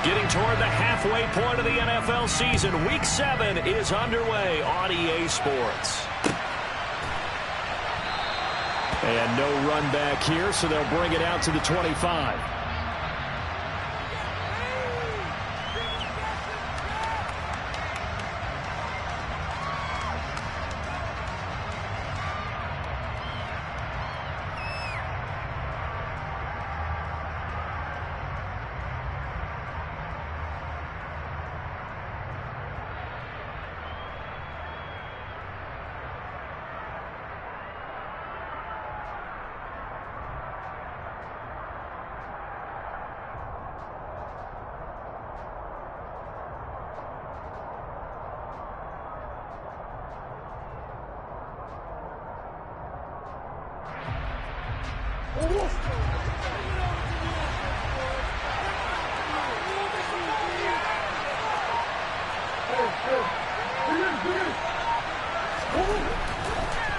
Getting toward the halfway point of the NFL season. Week 7 is underway on EA Sports. And no run back here, so they'll bring it out to the 25.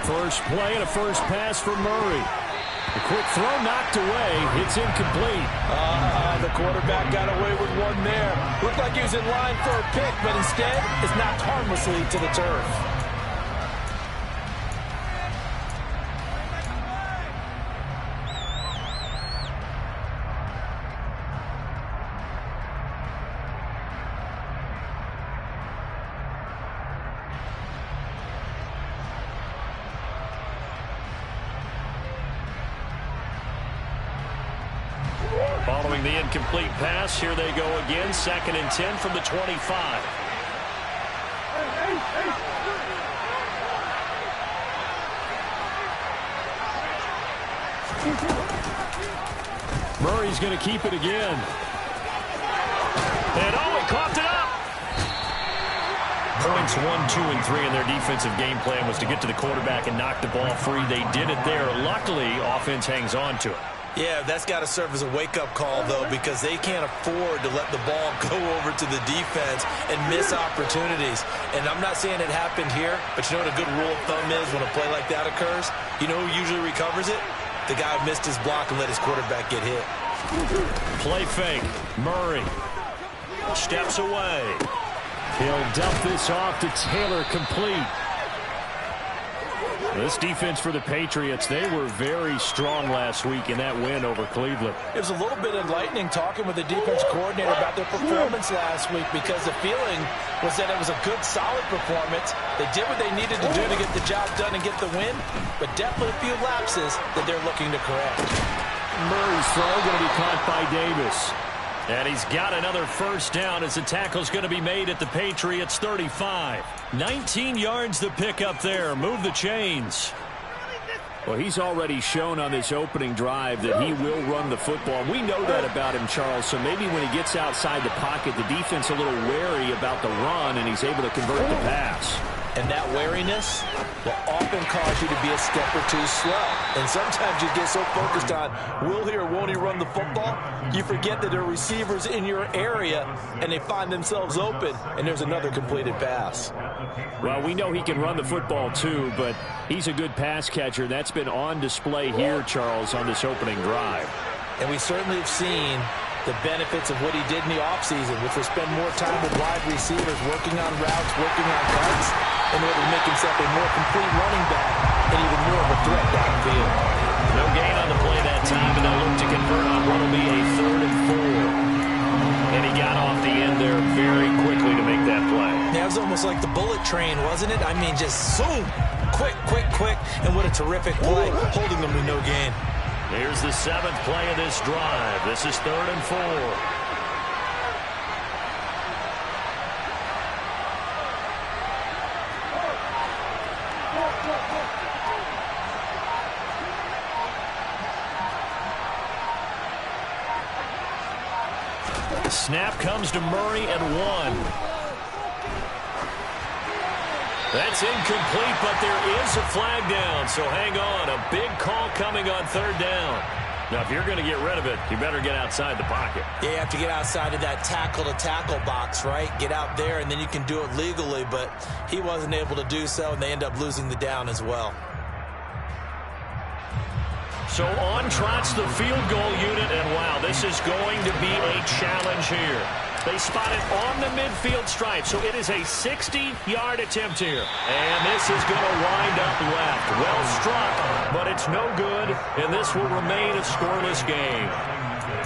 First play and a first pass for Murray. A quick throw knocked away. It's incomplete. The quarterback got away with one there. Looked like he was in line for a pick, but instead it's knocked harmlessly to the turf. Following the incomplete pass, here they go again. 2nd and 10 from the 25. Murray's going to keep it again. And he coughed it up. Points 1, 2, and 3 in their defensive game plan was to get to the quarterback and knock the ball free. They did it there. Luckily, offense hangs on to it. Yeah, that's got to serve as a wake-up call, though, because they can't afford to let the ball go over to the defense and miss opportunities. And I'm not saying it happened here, but you know what a good rule of thumb is when a play like that occurs? You know who usually recovers it? The guy who missed his block and let his quarterback get hit. Play fake. Murray steps away. He'll dump this off to Taylor, complete. This defense for the Patriots, they were very strong last week in that win over Cleveland. It was a little bit enlightening talking with the defense coordinator about their performance last week, because the feeling was that it was a good, solid performance. They did what they needed to do to get the job done and get the win, but definitely a few lapses that they're looking to correct. Murray's throw going to be caught by Davis. And he's got another first down as the tackle's going to be made at the Patriots 35. 19 yards the pick up there. Move the chains. Well, he's already shown on this opening drive that he will run the football. We know that about him, Charles, so maybe when he gets outside the pocket, the defense a little wary about the run, and he's able to convert the pass. And that wariness will often cause you to be a step or two slow. And sometimes you get so focused on, will he or won't he run the football, you forget that there are receivers in your area, and they find themselves open, and there's another completed pass. Well, we know he can run the football too, but he's a good pass catcher. That's been on display here, Charles, on this opening drive. And we certainly have seen the benefits of what he did in the offseason, which was spend more time with wide receivers, working on routes, working on cuts, in order to make himself a more complete running back and even more of a threat downfield. No gain on the play that time, and they'll look to convert on what will be a 3rd and 4. And he got off the end there very quickly to make that play. Yeah, it was almost like the bullet train, wasn't it? I mean, just zoom, quick, quick, quick, and what a terrific play, holding them to no gain. Here's the 7th play of this drive. This is 3rd and 4. Snap comes to Murray at 1. That's incomplete, but there is a flag down, so hang on. A big call coming on 3rd down. Now, if you're going to get rid of it, you better get outside the pocket. Yeah, you have to get outside of that tackle-to-tackle box, right? Get out there, and then you can do it legally, but he wasn't able to do so, and they end up losing the down as well. So on trots the field goal unit, and wow, this is going to be a challenge here. They spot it on the midfield stripe, so it is a 60-yard attempt here. And this is going to wind up left. Well struck, but it's no good, and this will remain a scoreless game.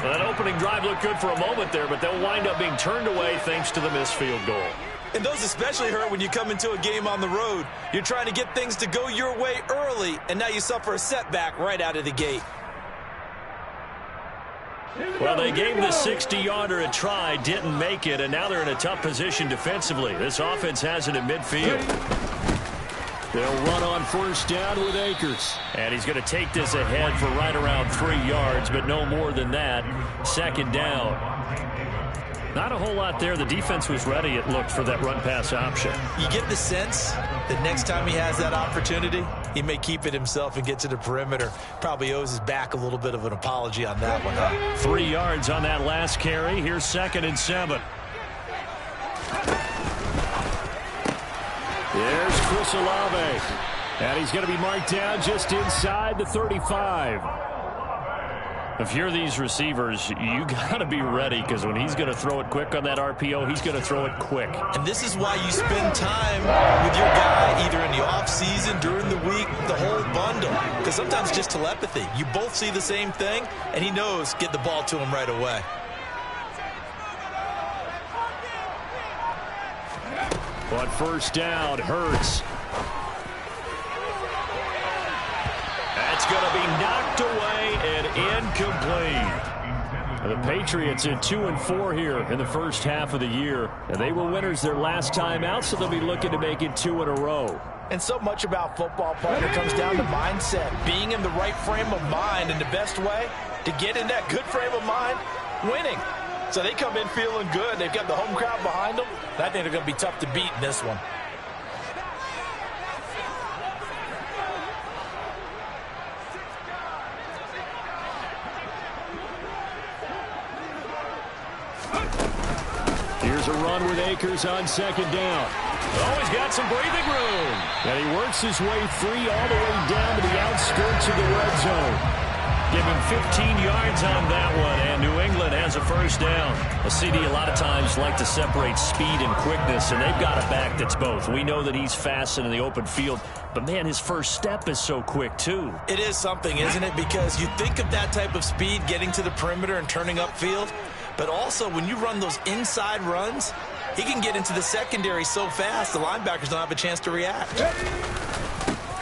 Well, that opening drive looked good for a moment there, but they'll wind up being turned away thanks to the missed field goal. And those especially hurt when you come into a game on the road. You're trying to get things to go your way early, and now you suffer a setback right out of the gate. Well, they gave the 60-yarder a try, didn't make it, and now they're in a tough position defensively. This offense has it at midfield. They'll run on first down with Akers. And he's going to take this ahead for right around 3 yards, but no more than that. Second down. Not a whole lot there. The defense was ready, it looked, for that run-pass option. You get the sense that next time he has that opportunity, he may keep it himself and get to the perimeter. Probably owes his back a little bit of an apology on that one, huh? 3 yards on that last carry. Here's 2nd and 7. There's Chris Olave. And he's going to be marked down just inside the 35. If you're these receivers, you got to be ready, because when he's going to throw it quick on that RPO, he's going to throw it quick. And this is why you spend time with your guy either in the offseason, during the week, the whole bundle. Because sometimes just telepathy. You both see the same thing, and he knows get the ball to him right away. On first down, Hurts. That's going to be knocked away and incomplete. The Patriots are 2-4 here in the first half of the year. And they were winners their last time out, so they'll be looking to make it 2 in a row. And so much about football, partner, comes down to mindset. Being in the right frame of mind, and the best way to get in that good frame of mind, winning. So they come in feeling good. They've got the home crowd behind them. I think they're going to be tough to beat in this one. Here's a run with Akers on 2nd down. Oh, he's got some breathing room. And he works his way free all the way down to the outskirts of the red zone. Give him 15 yards on that one, and New England has a first down. A CD a lot of times like to separate speed and quickness, and they've got a back that's both. We know that he's fast in the open field, but, man, his first step is so quick, too. It is something, isn't it? Because you think of that type of speed getting to the perimeter and turning upfield, but also when you run those inside runs, he can get into the secondary so fast the linebackers don't have a chance to react.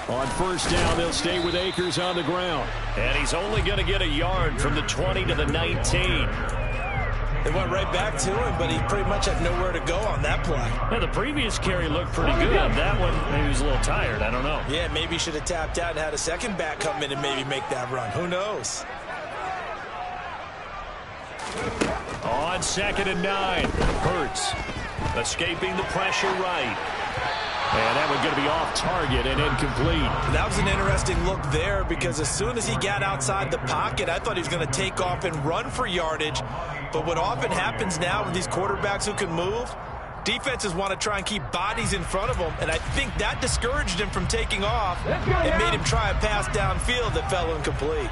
On first down, they'll stay with Akers on the ground. And he's only going to get a yard from the 20 to the 19. They went right back to him, but he pretty much had nowhere to go on that play. Now, the previous carry looked pretty good. That one, maybe he was a little tired. I don't know. Yeah, maybe he should have tapped out and had a second back come in and maybe make that run. Who knows? On 2nd and 9, Hurts escaping the pressure right. And that one's going to be off target and incomplete. That was an interesting look there, because as soon as he got outside the pocket, I thought he was going to take off and run for yardage. But what often happens now with these quarterbacks who can move, defenses want to try and keep bodies in front of them, and I think that discouraged him from taking off. It made him try a pass downfield that fell incomplete.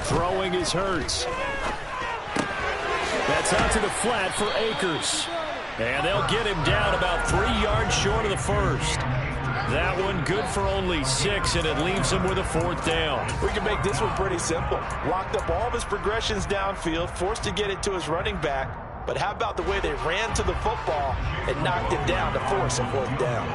Throwing is Hurts. That's out to the flat for Akers. And they'll get him down about 3 yards short of the first. That one good for only 6, and it leaves him with a 4th down. We can make this one pretty simple. Locked up all of his progressions downfield, forced to get it to his running back. But how about the way they ran to the football and knocked him down to force a 4th down?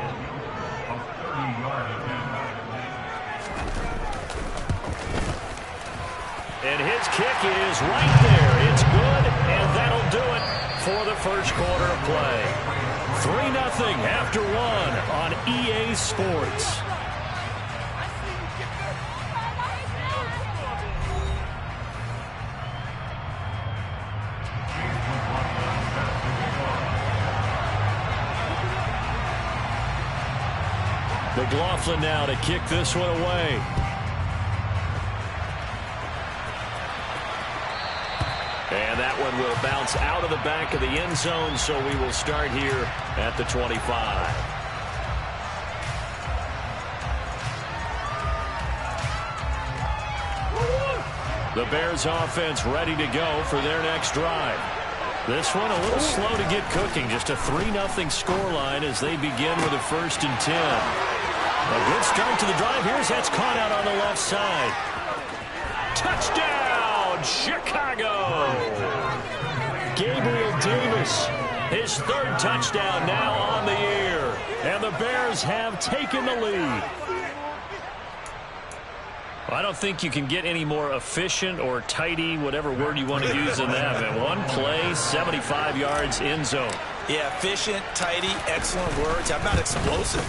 And his kick is right there. It's good, and that'll do it for the first quarter of play. 3-0 after 1 on EA Sports. McLaughlin now to kick this one away. And that one one will bounce out of the back of the end zone, so we will start here at the 25. The Bears offense ready to go for their next drive. This one a little slow to get cooking. Just a 3-0 scoreline as they begin with a 1st and 10. A good start to the drive. Here's that's caught out on the left side. Touchdown, Chicago! Gabriel Davis, his 3rd touchdown now on the year. And the Bears have taken the lead. I don't think you can get any more efficient or tidy, whatever word you want to use in that. Man, one play, 75 yards, end zone. Yeah, efficient, tidy, excellent words. How about explosive?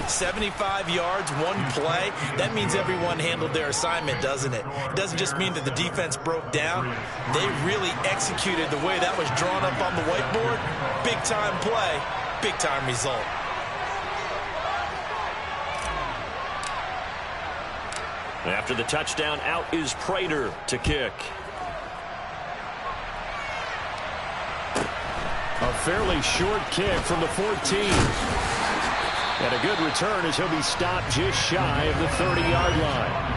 75 yards, one play. That means everyone handled their assignment, doesn't it? It doesn't just mean that the defense broke down. They really executed the way that was drawn up on the whiteboard. Big-time play, big-time result. After the touchdown, out is Prater to kick. A fairly short kick from the 14. And a good return as he'll be stopped just shy of the 30-yard line.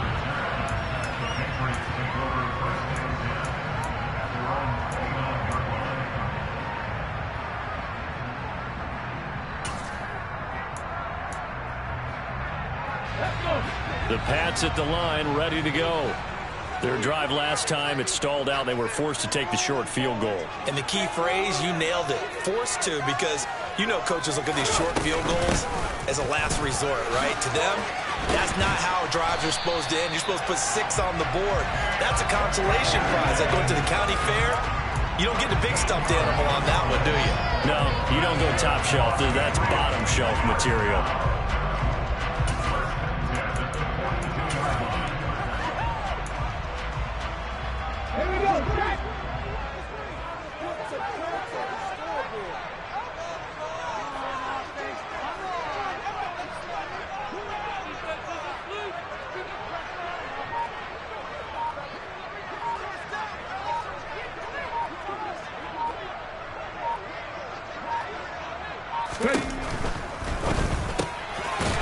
The Pats at the line, ready to go. Their drive last time, it stalled out. They were forced to take the short field goal. And the key phrase, you nailed it. Forced to, because you know coaches look at these short field goals as a last resort, right? To them, that's not how drives are supposed to end. You're supposed to put 6 on the board. That's a consolation prize. Like going to the county fair, you don't get the big stuffed animal on that one, do you? No, you don't go top shelf. That's bottom shelf material.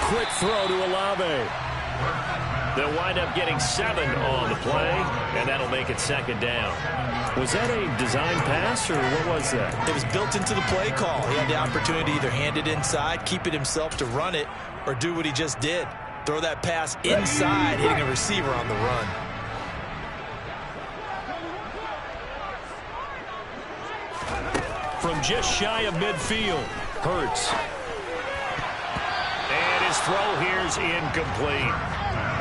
Quick throw to Olave. They'll wind up getting 7 on the play, and that'll make it 2nd down. Was that a design pass, or what was that? It was built into the play call. He had the opportunity to either hand it inside, keep it himself to run it, or do what he just did. Throw that pass inside, hitting a receiver on the run. From just shy of midfield, Hurts. And his throw here's incomplete.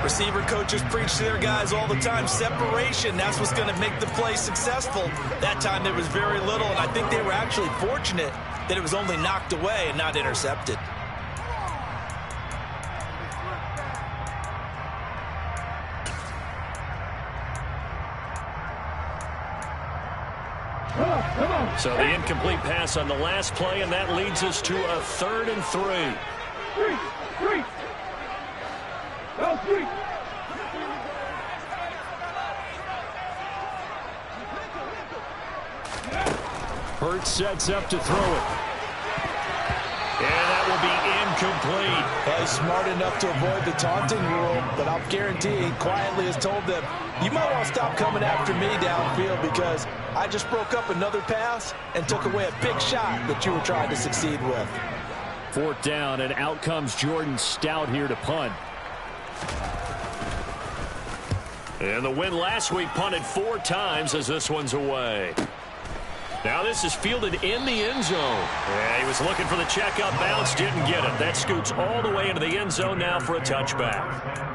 Receiver coaches preach to their guys all the time. Separation, that's what's going to make the play successful. That time there was very little, and I think they were actually fortunate that it was only knocked away and not intercepted. So the incomplete pass on the last play, and that leads us to a 3rd and 3. Hurts sets up to throw it. And that will be incomplete. Well, he's smart enough to avoid the taunting rule, but I'll guarantee he quietly has told them, you might want to stop coming after me downfield because I just broke up another pass and took away a big shot that you were trying to succeed with. 4th down, and out comes Jordan Stout here to punt. And the win last week punted 4 times as this one's away. Now this is fielded in the end zone. Yeah, he was looking for the checkup bounce, didn't get it. That scoots all the way into the end zone now for a touchback.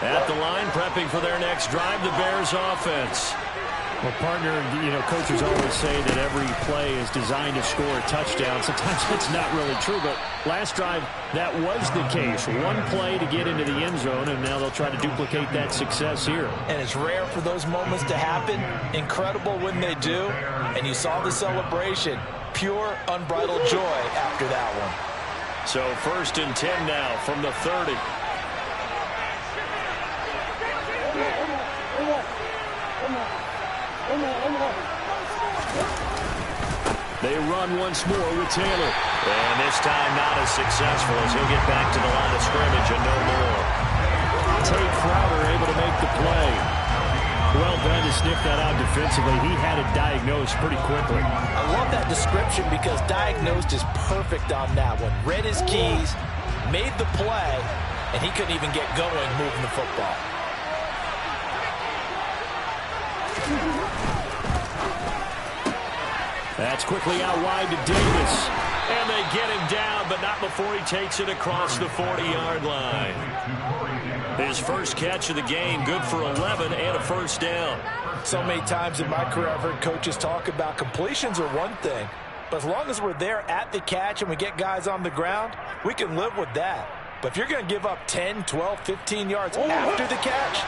At the line, prepping for their next drive, the Bears offense. Well, partner, coaches always say that every play is designed to score a touchdown. Sometimes it's not really true, but last drive, that was the case. One play to get into the end zone, and now they'll try to duplicate that success here. And it's rare for those moments to happen. Incredible when they do. And you saw the celebration. Pure, unbridled joy after that one. So 1st and 10 now from the 30. They run once more with Taylor. And this time not as successful as he'll get back to the line of scrimmage and no more. Tate Crowder able to make the play. Well done to sniff that out defensively. He had it diagnosed pretty quickly. I love that description because diagnosed is perfect on that one. Read his keys, made the play, and he couldn't even get going moving the football. That's quickly out wide to Davis. And they get him down, but not before he takes it across the 40-yard line. His first catch of the game, good for 11 and a first down. So many times in my career, I've heard coaches talk about completions are one thing. But as long as we're there at the catch and we get guys on the ground, we can live with that. But if you're going to give up 10, 12, 15 yards after the catch,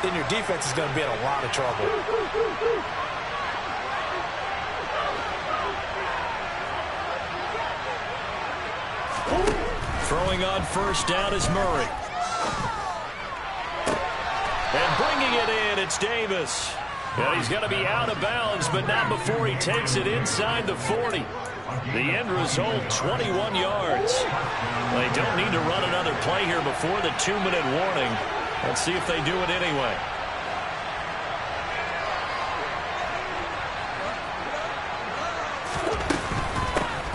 then your defense is going to be in a lot of trouble. Throwing on first down is Murray. And bringing it in, it's Davis. And he's going to be out of bounds, but not before he takes it inside the 40. The end result, 21 yards. They don't need to run another play here before the 2-minute warning. Let's see if they do it anyway.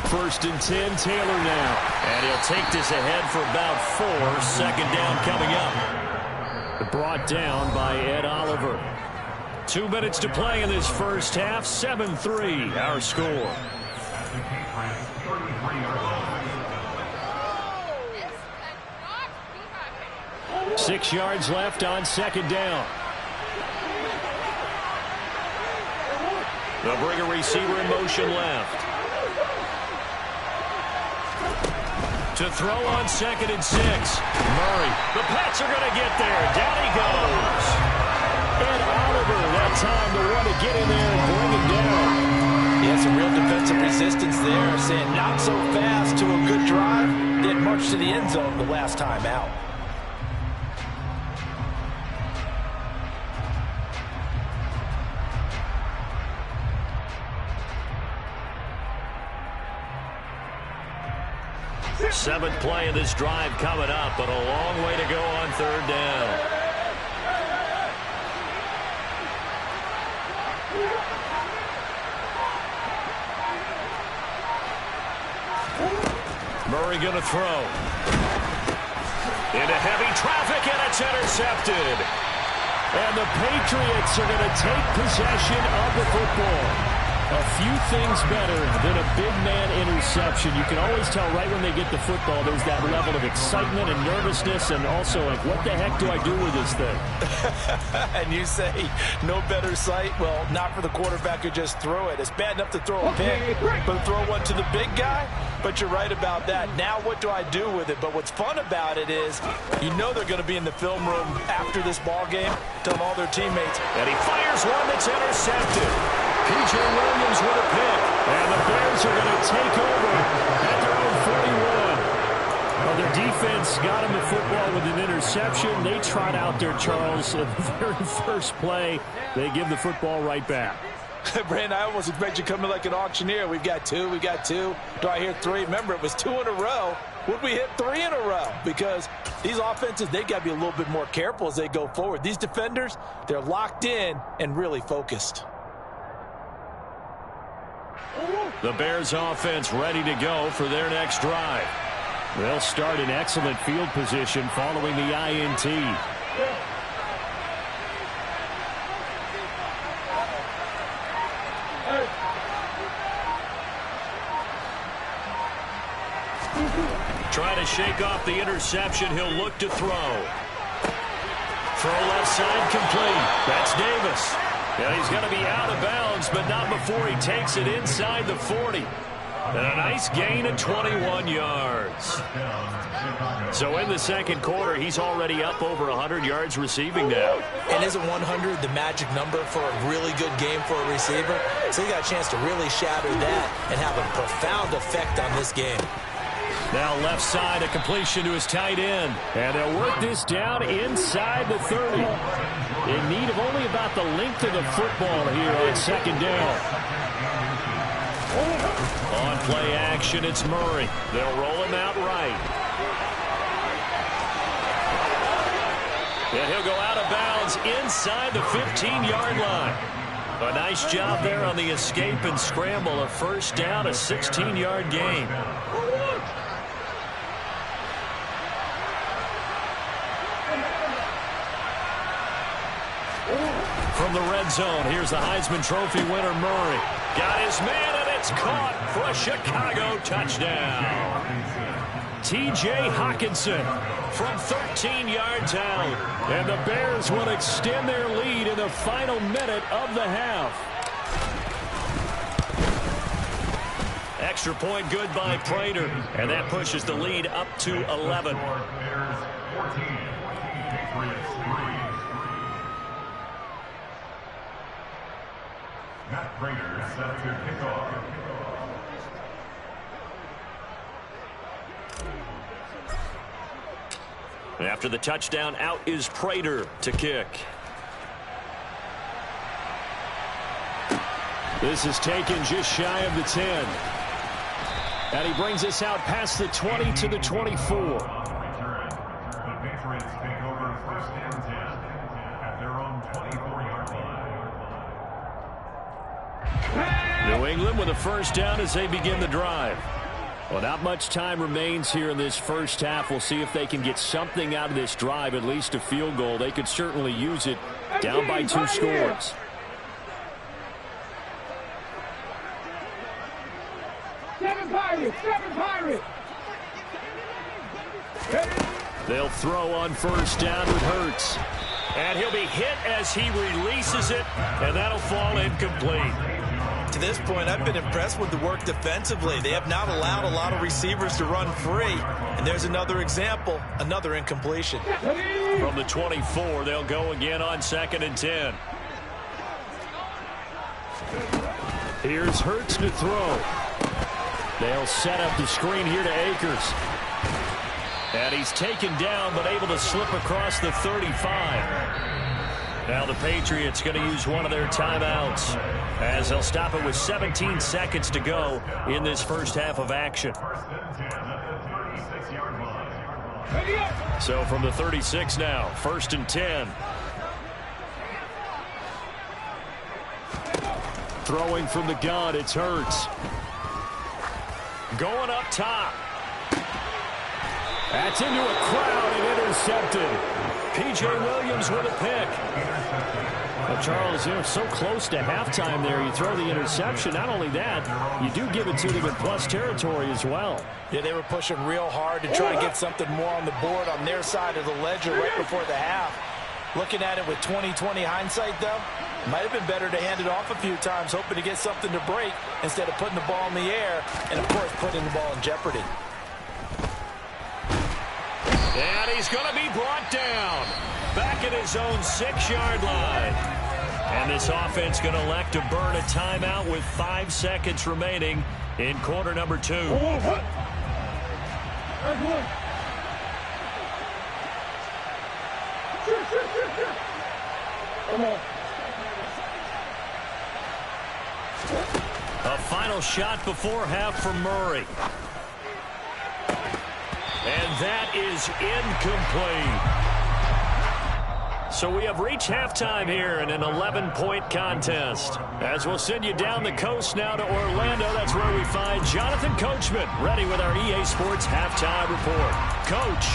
First and 10, Taylor now. And he'll take this ahead for about 4. Second down coming up. Brought down by Ed Oliver. 2 minutes to play in this first half. 7-3, our score. Six yards left on second down. They'll bring a receiver in motion left. To throw on 2nd and 6. Murray. The Pats are going to get there. Down he goes. And Oliver, that time to want to get in there and bring him down. Yeah, some real defensive resistance there. Saying not so fast to a good drive. Didn't march to the end zone the last time out. Seventh play of this drive coming up, but a long way to go on third down. Murray going to throw. Into heavy traffic, and it's intercepted. And the Patriots are going to take possession of the football. A few things better than a big man interception. You can always tell right when they get the football, there's that level of excitement and nervousness, and also like, what the heck do I do with this thing? And you say, no better sight? Well, not for the quarterback who just threw it. It's bad enough to throw a pick, but throw one to the big guy? But you're right about that. Now what do I do with it? But what's fun about it is, you know they're going to be in the film room after this ball game, telling all their teammates. And he fires one that's intercepted. P.J. Williams with a pick. And the Bears are going to take over at their own 41. Well, their defense got him the football with an interception. They trot out there, Charles, at the very first play. They give the football right back. Brandon, I almost expect you coming like an auctioneer. We've got two. Do I hear 3? Remember, it was 2 in a row. Would we hit 3 in a row? Because these offenses, they got to be a little bit more careful as they go forward. These defenders, they're locked in and really focused. The Bears offense ready to go for their next drive. They'll start in excellent field position following the INT. Trying to shake off the interception. He'll look to throw. Throw left side complete. That's Davis. Yeah, he's going to be out of bounds, but not before he takes it inside the 40. And a nice gain of 21 yards. So in the second quarter, he's already up over 100 yards receiving now. And isn't 100 the magic number for a really good game for a receiver? So he got a chance to really shatter that and have a profound effect on this game. Now left side, a completion to his tight end. And they'll work this down inside the 30. In need of only about the length of the football here on second down. On play action, it's Murray. They'll roll him out right. And he'll go out of bounds inside the 15-yard line. A nice job there on the escape and scramble. A first down, a 16-yard gain. From the red zone, here's the Heisman Trophy winner, Murray. Got his man, and it's caught for a Chicago touchdown. T.J. Hockenson from 13 yards out. And the Bears will extend their lead in the final minute of the half. Extra point good by Prater, and that pushes the lead up to 11. Matt Prater set to kick off. After the touchdown, out is Prater to kick. This is taken just shy of the 10. And he brings us out past the 20 to the 24. The Patriots take over first and 10 at their own 24-yard line. New England with a first down as they begin the drive. Well, not much time remains here in this first half. We'll see if they can get something out of this drive, at least a field goal. They could certainly use it down by 2 scores. Seven Pirates! They'll throw on first down with Hurts. And he'll be hit as he releases it, and that'll fall incomplete. To this point, I've been impressed with the work defensively. They have not allowed a lot of receivers to run free. And there's another example, another incompletion. From the 24, they'll go again on 2nd and 10. Here's Hurts to throw. They'll set up the screen here to Akers. And he's taken down, but able to slip across the 35. Now the Patriots going to use one of their timeouts as they'll stop it with 17 seconds to go in this first half of action. So from the 36 now, 1st and 10. Throwing from the gun, it's Hurts. Going up top. That's into a crowd and intercepted. P.J. Williams with a pick. Well, Charles, so close to halftime there. You throw the interception. Not only that, you do give it to them in plus territory as well. Yeah, they were pushing real hard to try to get something more on the board on their side of the ledger right before the half. Looking at it with 20/20 hindsight, though, might have been better to hand it off a few times, hoping to get something to break instead of putting the ball in the air and, of course, putting the ball in jeopardy. And he's going to be brought down back at his own 6-yard line. And this offense going to elect to burn a timeout with 5 seconds remaining in quarter number 2. A final shot before half from Murray. And that is incomplete. So we have reached halftime here in an 11-point contest. As we'll send you down the coast now to Orlando, that's where we find Jonathan Coachman ready with our EA Sports Halftime Report. Coach.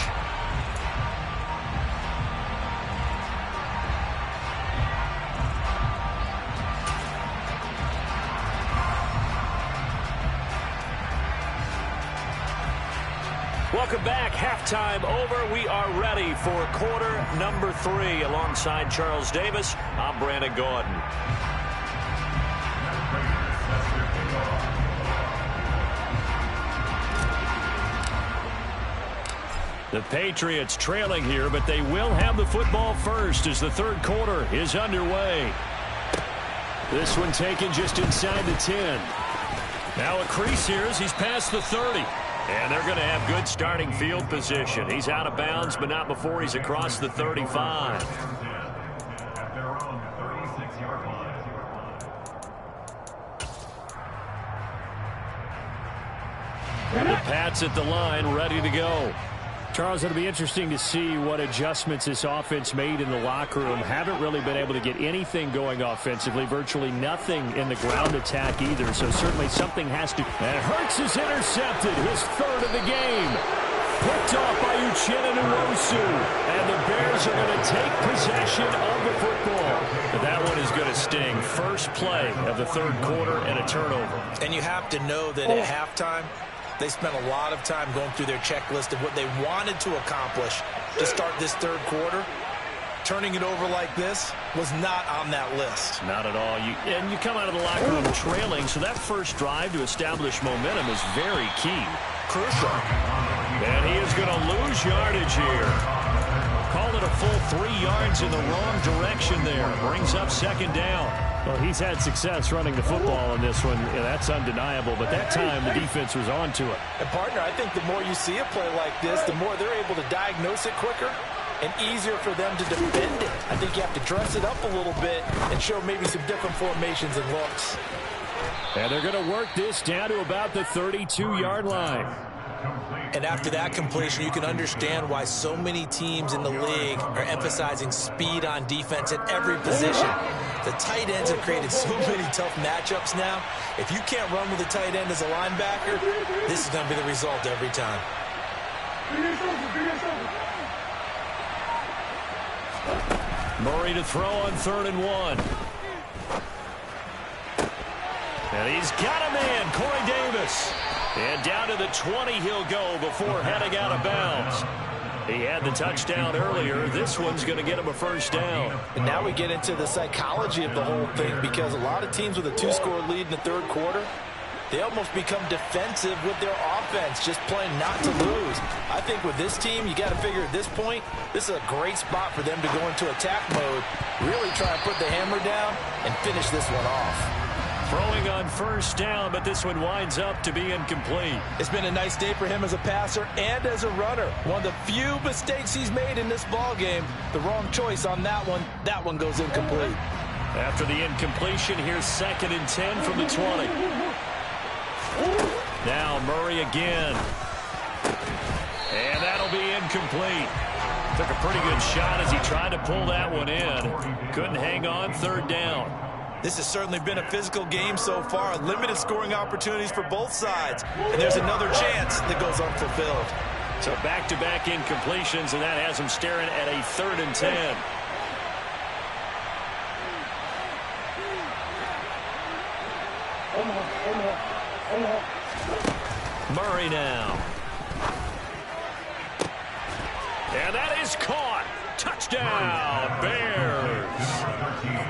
Welcome back. Halftime over. We are ready for quarter number 3. Alongside Charles Davis, I'm Brandon Gordon. The Patriots trailing here, but they will have the football first as the third quarter is underway. This one taken just inside the 10. Now a crease here as he's past the 30. And they're going to have good starting field position. He's out of bounds, but not before he's across the 35. At their own 36-yard line. And the Pats at the line, ready to go. Charles, it'll be interesting to see what adjustments this offense made in the locker room. Haven't really been able to get anything going offensively. Virtually nothing in the ground attack either. So certainly something has to. And Hurts is intercepted. His third of the game. Picked off by Uchenna Nwosu. And the Bears are going to take possession of the football. But that one is going to sting. First play of the third quarter and a turnover. And you have to know that at halftime, they spent a lot of time going through their checklist of what they wanted to accomplish to start this third quarter. Turning it over like this was not on that list. Not at all. And you come out of the locker room trailing, so that first drive to establish momentum is very key. Crucial. And he is going to lose yardage here. Call it a full 3 yards in the wrong direction there. Brings up second down. Well, he's had success running the football in this one. Yeah, that's undeniable. But that time, the defense was on to it. And, partner, I think the more you see a play like this, the more they're able to diagnose it quicker and easier for them to defend it. I think you have to dress it up a little bit and show maybe some different formations and looks. And they're going to work this down to about the 32-yard line. And after that completion, you can understand why so many teams in the league are emphasizing speed on defense at every position. The tight ends have created so many tough matchups now. If you can't run with a tight end as a linebacker, this is going to be the result every time. Murray to throw on 3rd and 1. And he's got a man, Corey Davis. And down to the 20 he'll go before heading out of bounds. He had the touchdown earlier. This one's going to get him a first down. And now we get into the psychology of the whole thing, because a lot of teams with a 2-score lead in the third quarter, they almost become defensive with their offense, just playing not to lose. I think with this team, you got to figure at this point, this is a great spot for them to go into attack mode, really try and put the hammer down and finish this one off. Throwing on first down, but this one winds up to be incomplete. It's been a nice day for him as a passer and as a runner. One of the few mistakes he's made in this ball game. The wrong choice on that one. That one goes incomplete. After the incompletion, here's 2nd and 10 from the 20. Now Murray again. And that'll be incomplete. Took a pretty good shot as he tried to pull that one in. Couldn't hang on, 3rd down. This has certainly been a physical game so far. Limited scoring opportunities for both sides. And there's another chance that goes unfulfilled. So back-to-back incompletions, and that has him staring at a 3rd and 10. Murray now. And that is caught. Touchdown, Bears.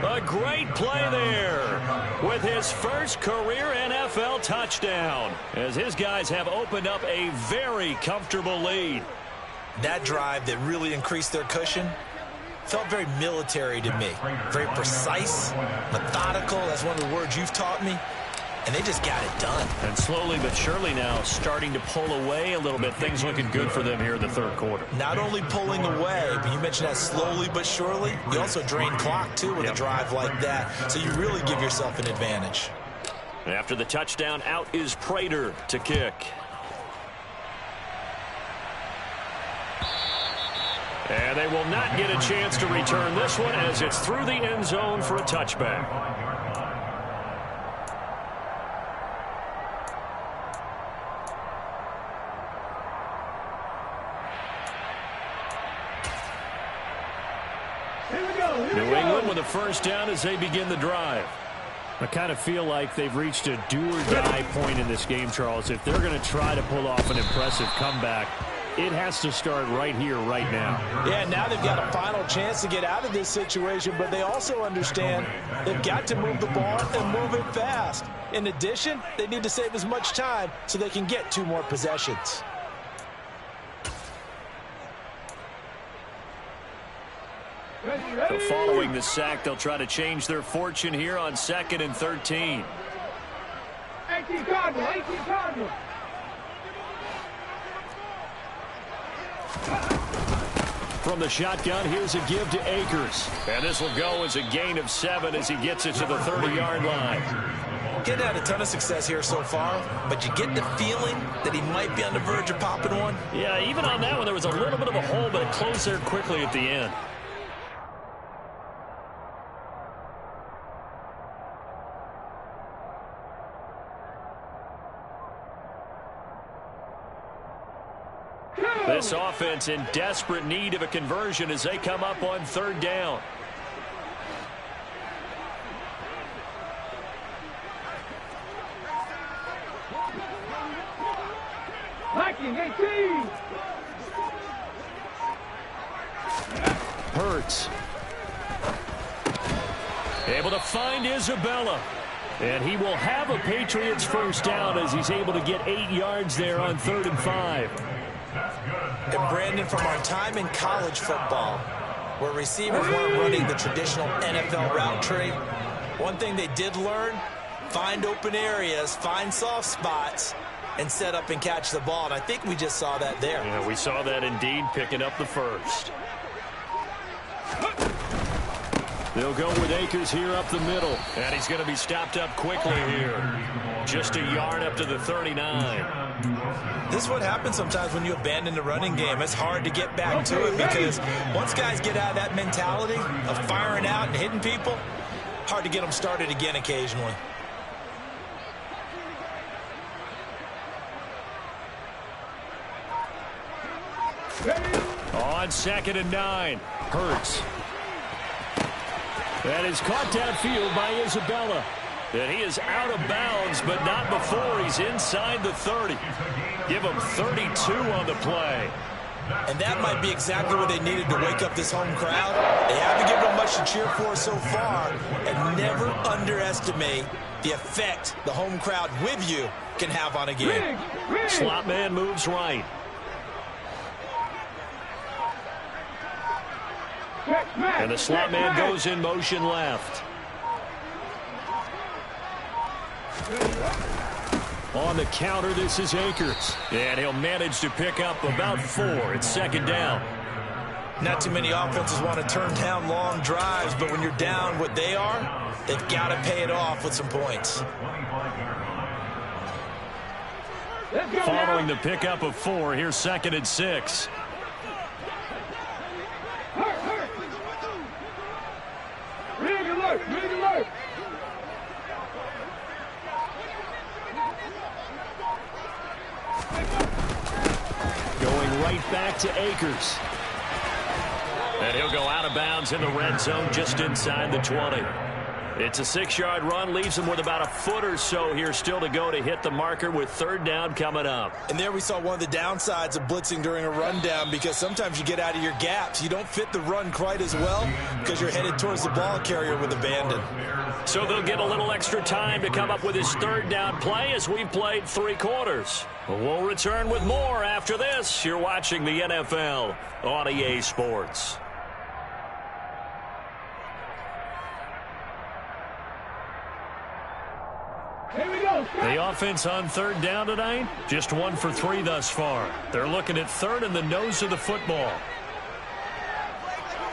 A great play there with his first career NFL touchdown, as his guys have opened up a very comfortable lead. That drive that really increased their cushion felt very military to me. Very precise, methodical. That's one of the words you've taught me. And they just got it done. And slowly but surely now starting to pull away a little bit. Things looking good for them here in the third quarter. Not only pulling away, but you mentioned that slowly but surely. You also drain clock, too, with a drive like that. So you really give yourself an advantage. After the touchdown, out is Prater to kick. And they will not get a chance to return this one as it's through the end zone for a touchback. New England with a first down as they begin the drive. I kind of feel like they've reached a do-or-die point in this game, Charles. If they're going to try to pull off an impressive comeback, it has to start right here, right now. Yeah, now they've got a final chance to get out of this situation, but they also understand they've got to move the ball and move it fast. In addition, they need to save as much time so they can get 2 more possessions. So following the sack, they'll try to change their fortune here on 2nd and 13. 18 Cardinal, 18 Cardinal. From the shotgun, here's a give to Akers. And this will go as a gain of 7 as he gets it to the 30-yard line. Getting had a ton of success here so far, but you get the feeling that he might be on the verge of popping one. Yeah, even on that one, there was a little bit of a hole, but it closed there quickly at the end. This offense in desperate need of a conversion as they come up on 3rd down. Viking 18. Hurts. Able to find Isabella. And he will have a Patriots first down as he's able to get 8 yards there on 3rd and 5. And Brandon, from our time in college football, where receivers weren't running the traditional NFL route tree, one thing they did learn, find open areas, find soft spots, and set up and catch the ball. And I think we just saw that there. Yeah, we saw that indeed, picking up the first. They'll go with Akers here up the middle. And he's going to be stopped up quickly here. Just a yard up to the 39. This is what happens sometimes when you abandon the running game. It's hard to get back to it because once guys get out of that mentality of firing out and hitting people, hard to get them started again occasionally. On 2nd and 9, Hurts. That is caught downfield by Isabella. And he is out of bounds, but not before he's inside the 30. Give him 32 on the play. And that might be exactly what they needed to wake up this home crowd. They haven't given them much to cheer for so far. And never underestimate the effect the home crowd with you can have on a game. Slot man moves right. And the slot man goes in motion left. On the counter, this is Akers. And he'll manage to pick up about 4. It's 2nd down. Not too many offenses want to turn down long drives, but when you're down what they are, they've got to pay it off with some points. Following the pickup of 4, here's 2nd and 6. Going right back to Akers. And he'll go out of bounds in the red zone just inside the 20. It's a 6-yard run, leaves him with about a foot or so here still to go to hit the marker with 3rd down coming up. And there we saw one of the downsides of blitzing during a rundown because sometimes you get out of your gaps. You don't fit the run quite as well because you're headed towards the ball carrier with abandon. So they'll get a little extra time to come up with his 3rd down play as we've played 3 quarters. We'll return with more after this. You're watching the NFL on EA Sports. The offense on 3rd down tonight, just 1 for 3 thus far. They're looking at 3rd and the nose of the football.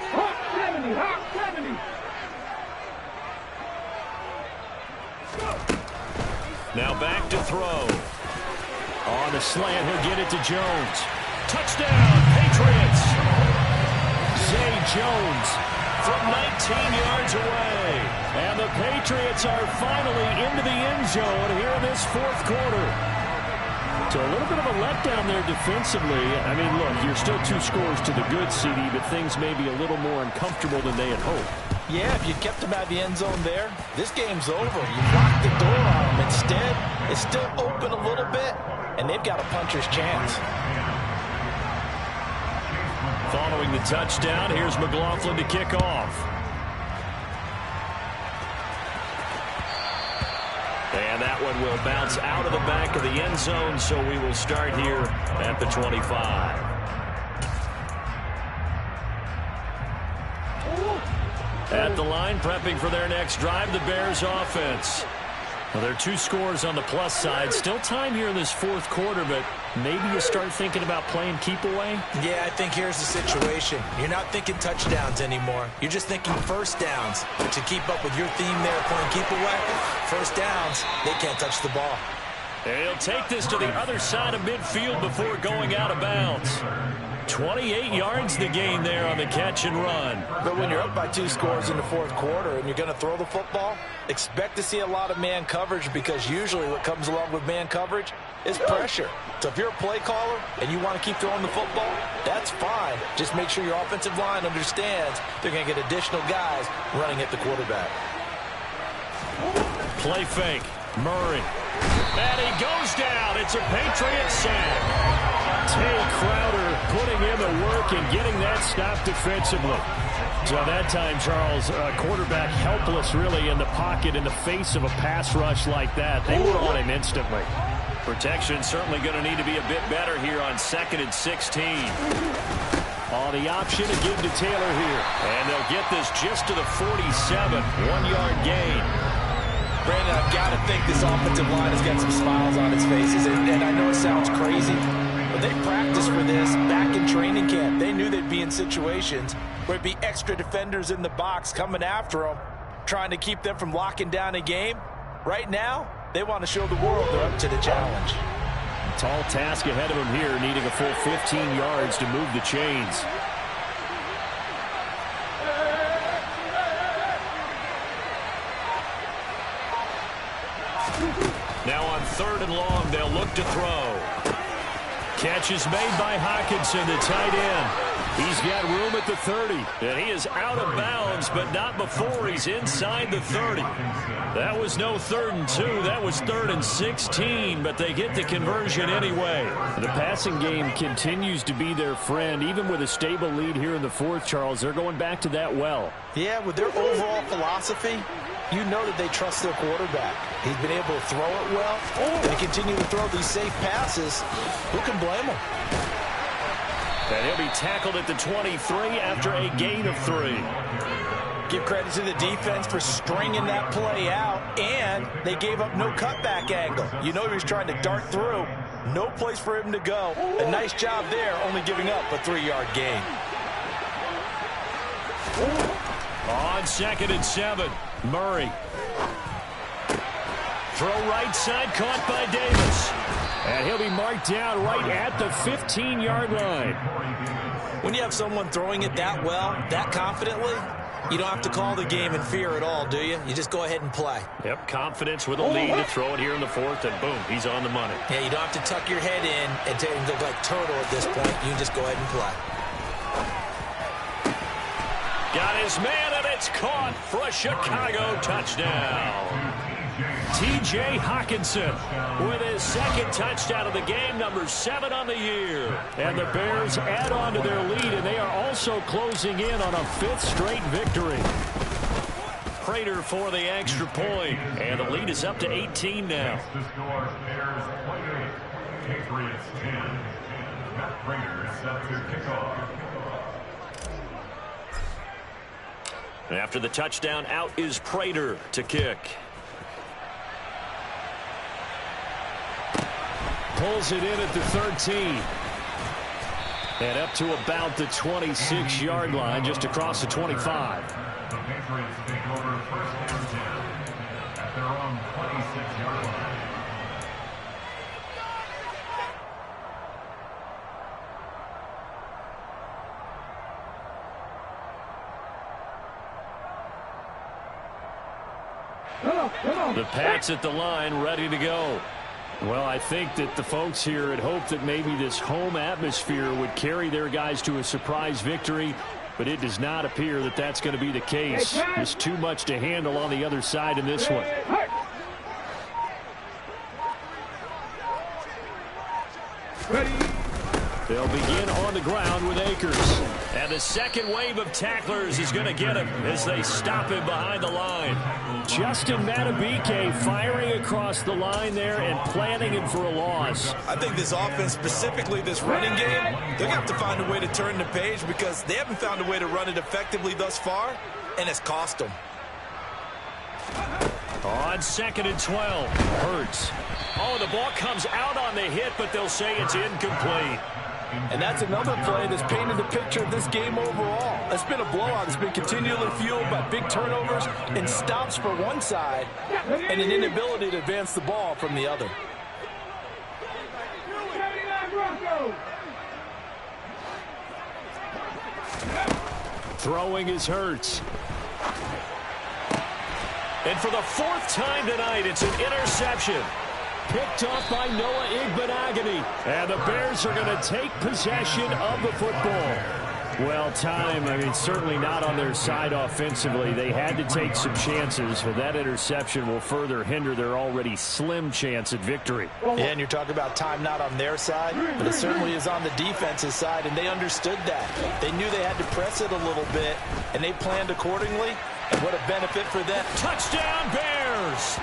Hot 70, hot 70. Now back to throw. On the slant, he'll get it to Jones. Touchdown, Patriots. Zay Jones from 19 yards away. And the Patriots are finally into the end zone here in this 4th quarter. So a little bit of a letdown there defensively. I mean, look, you're still 2 scores to the good, CD, but things may be a little more uncomfortable than they had hoped. Yeah, if you kept them out of the end zone there, this game's over. You locked the door on them. Instead, it's still open a little bit, and they've got a puncher's chance. Following the touchdown, here's McLaughlin to kick off. And that one will bounce out of the back of the end zone, so we will start here at the 25. At the line, prepping for their next drive, the Bears offense. Well, there are 2 scores on the plus side. Still time here in this fourth quarter, but maybe you start thinking about playing keep away? Yeah, I think here's the situation. You're not thinking touchdowns anymore. You're just thinking first downs. To keep up with your theme there, playing keep away, first downs, they can't touch the ball. And he'll take this to the other side of midfield before going out of bounds. 28 yards the gain there on the catch and run. But when you're up by 2 scores in the fourth quarter and you're going to throw the football, expect to see a lot of man coverage, because usually what comes along with man coverage is pressure. So if you're a play caller and you want to keep throwing the football, that's fine. Just make sure your offensive line understands they're going to get additional guys running at the quarterback. Play fake. Murray. And he goes down. It's a Patriot sack. Tay Crowder putting in the work and getting that stop defensively. So that time, Charles, quarterback helpless really in the pocket in the face of a pass rush like that. They were on him instantly. Protection certainly going to need to be a bit better here on 2nd and 16. On the option to give to Taylor here. And they'll get this just to the 47. 1-yard gain. Brandon, I've got to think this offensive line has got some smiles on its faces. And I know it sounds crazy, but they practiced for this back in training camp. They knew they'd be in situations where it'd be extra defenders in the box coming after them, trying to keep them from locking down a game. Right now, they want to show the world they're up to the challenge. Tall task ahead of them here, needing a full 15 yards to move the chains. Now on 3rd and long, they'll look to throw. Catch is made by Hockenson, the tight end. He's got room at the 30. And he is out of bounds, but not before he's inside the 30. That was no 3rd and 2. That was 3rd and 16, but they get the conversion anyway. The passing game continues to be their friend. Even with a stable lead here in the fourth, Charles, they're going back to that well. Yeah, with their overall philosophy, you know that they trust their quarterback. He's been able to throw it well and continue to throw these safe passes. Who can blame him? And he'll be tackled at the 23 after a gain of 3. Give credit to the defense for stringing that play out, and they gave up no cutback angle. You know he was trying to dart through. No place for him to go. A nice job there, only giving up a 3-yard gain. On 2nd and 7, Murray. Throw right side, caught by Davis. And he'll be marked down right at the 15-yard line. When you have someone throwing it that well, that confidently, you don't have to call the game in fear at all, do you? You just go ahead and play. Yep, confidence with a lead to throw it here in the 4th, and boom, he's on the money. Yeah, you don't have to tuck your head in and go like turtle at this point. You can just go ahead and play. Got his man, and it's caught for a Chicago touchdown. T.J. Hockenson with his 2nd touchdown of the game, number 7 on the year. And the Bears add on to their lead, and they are also closing in on a 5th straight victory. Prater for the extra point, and the lead is up to 18 now. The score, Bears 28, Patriots 10. Matt Prater is set to kick off. After the touchdown, out is Prater to kick. Pulls it in at the 13. And up to about the 26-yard line, just across the 25. The Patriots take over 1st and 10 at their own 26-yard line. The Pats at the line, ready to go. Well, I think that the folks here had hoped that maybe this home atmosphere would carry their guys to a surprise victory, but it does not appear that that's going to be the case. There's too much to handle on the other side in this one. Ready. They'll begin on the the ground with Akers. And the second wave of tacklers is going to get him as they stop him behind the line. Justin Madubuike firing across the line there and planning him for a loss. I think this offense, specifically this running game, they're going to have to find a way to turn the page because they haven't found a way to run it effectively thus far, and it's cost them. On 2nd and 12, Hurts. Oh, the ball comes out on the hit, but they'll say it's incomplete. And that's another play that's painted the picture of this game overall. It's been a blowout. It's been continually fueled by big turnovers and stops for one side and an inability to advance the ball from the other. Throwing is Hurts. And for the 4th time tonight, it's an interception. Picked off by Noah Igbenogany. And the Bears are going to take possession of the football. Well, certainly not on their side offensively. They had to take some chances, but that interception will further hinder their already slim chance at victory. Yeah, and you're talking about time not on their side, but it certainly is on the defense's side, and they understood that. They knew they had to press it a little bit, and they planned accordingly, and what a benefit for them. Touchdown, Bears!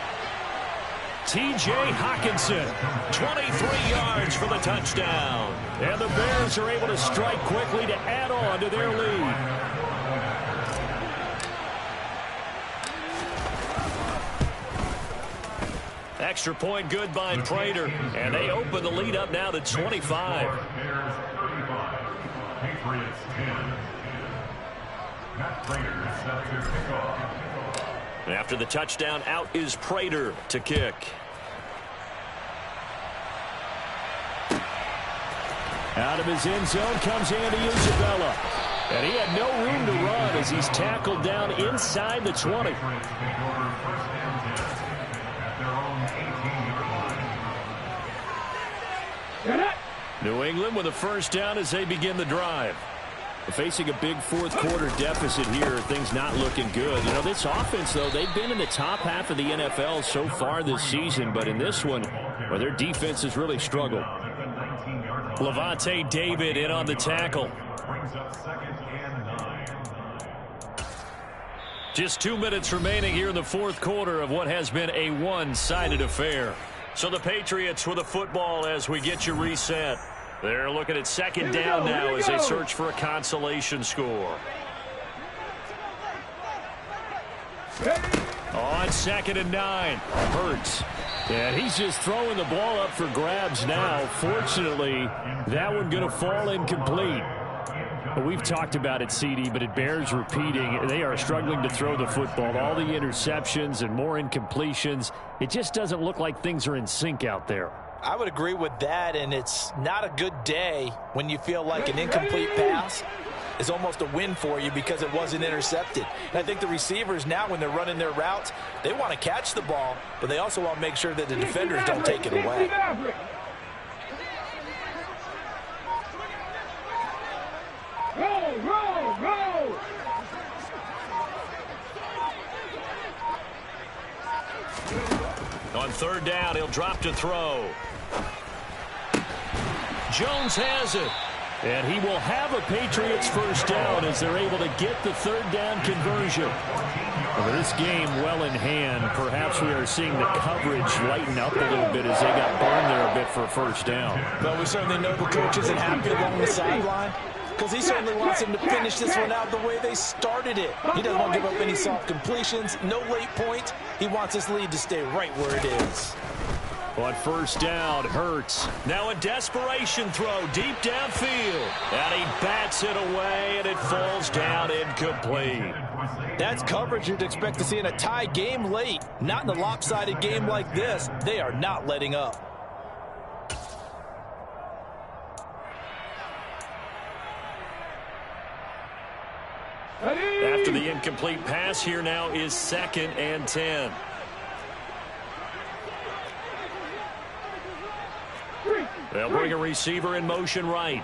T.J. Hockenson, 23 yards for the touchdown. And the Bears are able to strike quickly to add on to their lead. Extra point good by Prater. And they open the lead up now to 25. Bears 35, Patriots 10. Matt Prater set to kick off. After the touchdown, out is Prater to kick. Out of his end zone comes Andy Isabella. And he had no room to run as he's tackled down inside the 20. New England with a first down as they begin the drive. Facing a big fourth quarter deficit here, things not looking good. You know, this offense, though, they've been in the top half of the NFL so far this season, but in this one, well, their defense has really struggled. Levante David in on the tackle. Just 2 minutes remaining here in the fourth quarter of what has been a one-sided affair. So the Patriots with the football as we get you reset. They're looking at second down now as they search for a consolation score. On 2nd and 9, Hurts. And he's just throwing the ball up for grabs now. Fortunately, that one going to fall incomplete. We've talked about it, CD, but it bears repeating. They are struggling to throw the football. All the interceptions and more incompletions. It just doesn't look like things are in sync out there. I would agree with that, and it's not a good day when you feel like an incomplete pass is almost a win for you because it wasn't intercepted. And I think the receivers now, when they're running their routes, they want to catch the ball, but they also want to make sure that the defenders don't take it away. Roll! On 3rd down, he'll drop to throw. Jones has it. And he will have a Patriots first down as they're able to get the 3rd down conversion. Well, this game well in hand. Perhaps we are seeing the coverage lighten up a little bit as they got burned there a bit for a first down. Well, we certainly know the coach isn't happy along the sideline because he certainly wants them to finish this one out the way they started it. He doesn't want to give up any soft completions, no late points. He wants this lead to stay right where it is. On 1st down, Hurts. Now a desperation throw deep downfield. And he bats it away, and it falls down incomplete. That's coverage you'd expect to see in a tie game late. Not in a lopsided game like this. They are not letting up. After the incomplete pass, here now is 2nd and 10. They'll bring a receiver in motion right.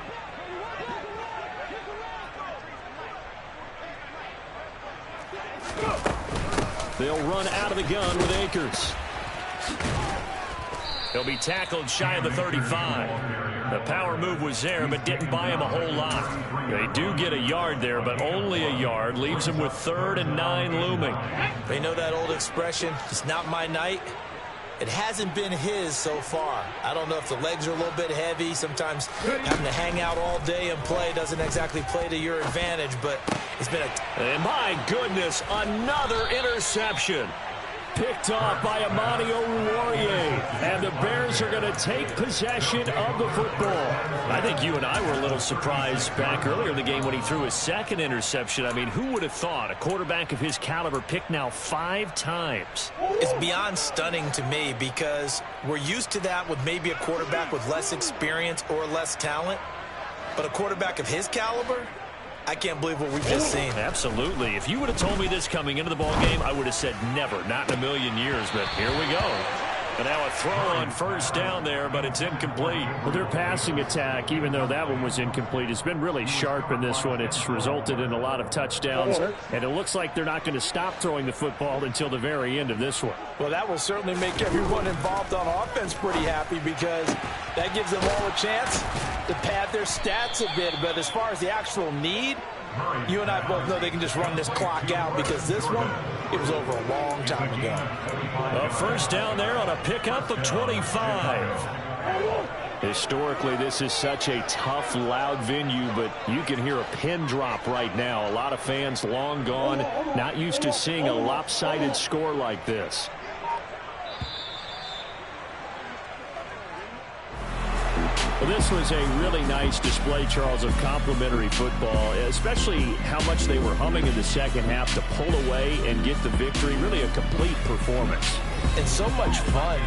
They'll run out of the gun with Akers. He'll be tackled shy of the 35. The power move was there, but didn't buy him a whole lot. They do get a yard there, but only a yard. Leaves him with 3rd and 9 looming. They know that old expression, it's not my night. It hasn't been his so far. I don't know if the legs are a little bit heavy. Sometimes having to hang out all day and play doesn't exactly play to your advantage, but it's been a... And my goodness, another interception. Picked off by Amani Oruwariye. And the Bears are going to take possession of the football. I think you and I were a little surprised back earlier in the game when he threw his 2nd interception. I mean, who would have thought a quarterback of his caliber picked now 5 times? It's beyond stunning to me because we're used to that with maybe a quarterback with less experience or less talent. But a quarterback of his caliber, I can't believe what we've just seen. Absolutely. If you would have told me this coming into the ball game, I would have said never, not in a million years. But here we go. And now a throw on 1st down there, but it's incomplete. Well, their passing attack, even though that one was incomplete, has been really sharp in this one. It's resulted in a lot of touchdowns, and it looks like they're not going to stop throwing the football until the very end of this one. Well, that will certainly make everyone involved on offense pretty happy because that gives them all a chance to pad their stats a bit. But as far as the actual need, you and I both know they can just run this clock out because this one, it was over a long time ago. A 1st down there on a pickup of 25. Historically, this is such a tough, loud venue, but you can hear a pin drop right now. A lot of fans long gone, not used to seeing a lopsided score like this. Well, this was a really nice display, Charles, of complimentary football, especially how much they were humming in the 2nd half to pull away and get the victory. Really a complete performance. And so much fun.